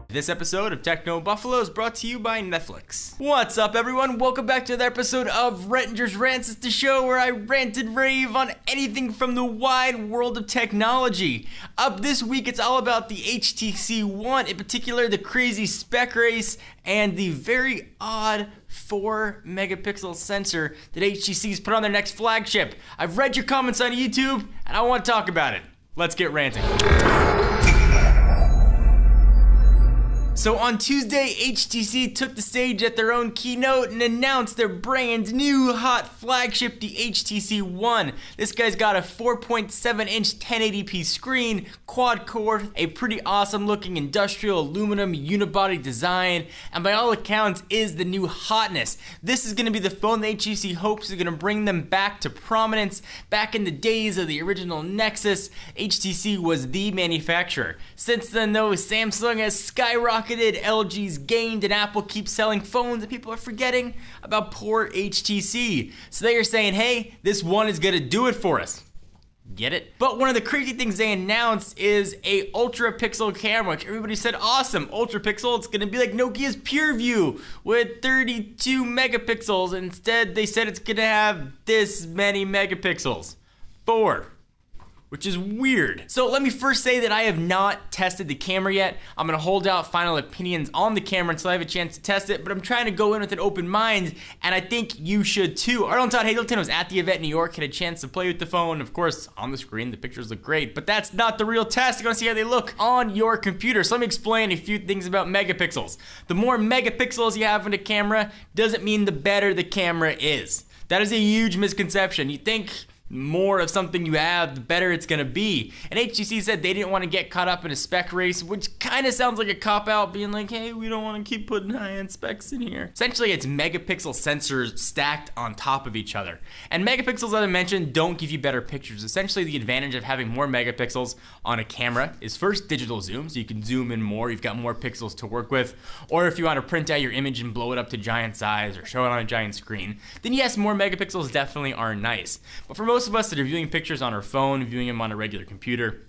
This episode of Techno Buffalo is brought to you by Netflix. What's up, everyone? Welcome back to another episode of Rettinger's Rants. It's the show where I rant and rave on anything from the wide world of technology. Up this week, it's all about the HTC One, in particular the crazy spec race and the very odd 4-megapixel sensor that HTC's put on their next flagship. I've read your comments on YouTube, and I want to talk about it. Let's get ranting. So on Tuesday, HTC took the stage at their own keynote and announced their brand new hot flagship, the HTC One. This guy's got a 4.7-inch 1080p screen, quad-core, a pretty awesome looking industrial aluminum unibody design, and by all accounts is the new hotness. This is going to be the phone that HTC hopes is going to bring them back to prominence. Back in the days of the original Nexus, HTC was the manufacturer. Since then though, Samsung has skyrocketed, LG's gained, and Apple keeps selling phones, and people are forgetting about poor HTC. So they are saying, hey, this one is gonna do it for us. Get it? But one of the crazy things they announced is a UltraPixel camera, which everybody said, awesome, UltraPixel, it's gonna be like Nokia's PureView with 32 megapixels. Instead, they said it's gonna have this many megapixels. 4. Which is weird. So let me first say that I have not tested the camera yet. I'm gonna hold out final opinions on the camera until I have a chance to test it, but I'm trying to go in with an open mind, and I think you should too. Arnold Todd Hazelton was at the event in New York, had a chance to play with the phone. Of course, on the screen, the pictures look great, but that's not the real test. You're gonna see how they look on your computer. So let me explain a few things about megapixels. The more megapixels you have in a camera doesn't mean the better the camera is. That is a huge misconception. You think more of something you have, the better it's gonna be. And HTC said they didn't want to get caught up in a spec race, which kind of sounds like a cop-out, being like, hey, we don't want to keep putting high-end specs in here. Essentially, it's megapixel sensors stacked on top of each other. And megapixels, as I mentioned, don't give you better pictures. Essentially, the advantage of having more megapixels on a camera is first digital zoom, so you can zoom in more, you've got more pixels to work with. Or if you want to print out your image and blow it up to giant size or show it on a giant screen, then yes, more megapixels definitely are nice. But for most of us that are viewing pictures on our phone, viewing them on a regular computer,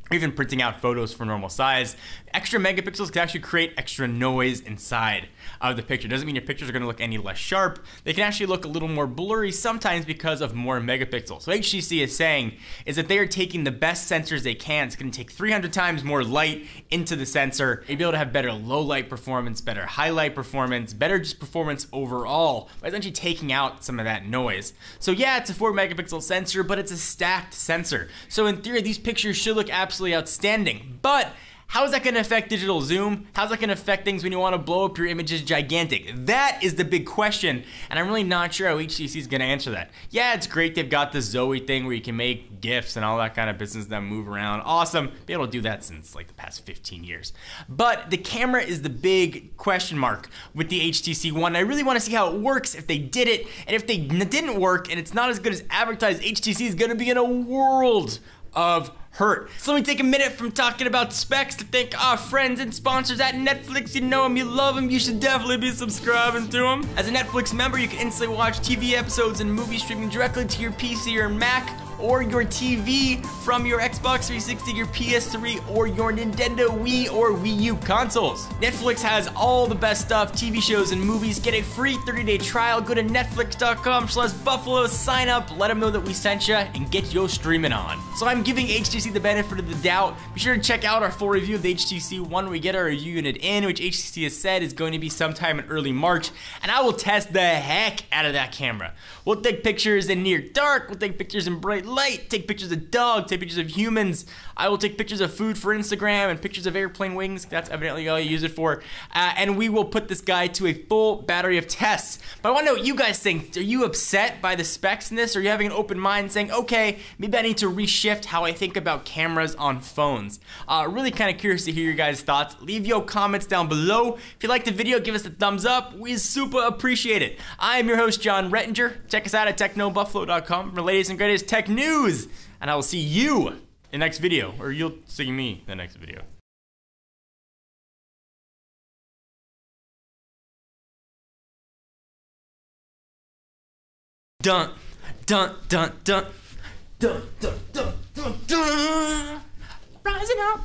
or even printing out photos for normal size, extra megapixels can actually create extra noise inside of the picture. Doesn't mean your pictures are going to look any less sharp. They can actually look a little more blurry sometimes because of more megapixels. So what HTC is saying is that they are taking the best sensors they can. It's going to take 300 times more light into the sensor. You'll be able to have better low light performance, better highlight performance, better just performance overall by essentially taking out some of that noise. So yeah, it's a 4-megapixel sensor, but it's a stacked sensor. So in theory, these pictures should look absolutely outstanding. But how is that going to affect digital zoom? How's that going to affect things when you want to blow up your images gigantic? That is the big question, and I'm really not sure how HTC is going to answer that. Yeah, it's great they've got the Zoe thing where you can make GIFs and all that kind of business that move around. Awesome. Been able to do that since like the past 15 years. But the camera is the big question mark with the HTC One. I really want to see how it works if they did it, and if they didn't work and it's not as good as advertised, HTC is going to be in a world of hurt. So let me take a minute from talking about specs to thank our friends and sponsors at Netflix. You know them, you love them, you should definitely be subscribing to them. As a Netflix member, you can instantly watch TV episodes and movies streaming directly to your PC or Mac, or your TV from your Xbox 360, your PS3, or your Nintendo Wii or Wii U consoles. Netflix has all the best stuff, TV shows and movies. Get a free 30-day trial. Go to netflix.com/buffalo, sign up, let them know that we sent you, and get your streaming on. So I'm giving HTC the benefit of the doubt. Be sure to check out our full review of the HTC One where we get our review unit in, which HTC has said is going to be sometime in early March, and I will test the heck out of that camera. We'll take pictures in near dark, we'll take pictures in bright light, take pictures of dogs, take pictures of humans. I will take pictures of food for Instagram and pictures of airplane wings. That's evidently all you use it for. And we will put this guy to a full battery of tests. But I want to know what you guys think. Are you upset by the specs in this? Or are you having an open mind saying, okay, maybe I need to reshift how I think about cameras on phones? Really kind of curious to hear your guys' thoughts. Leave your comments down below. If you liked the video, give us a thumbs up. We super appreciate it. I am your host, John Rettinger. Check us out at technobuffalo.com for the latest and greatest tech news. And I will see you in the next video, or you'll see me in the next video. Dun, dun, dun, dun, dun, dun, dun, dun, dun. Rising up.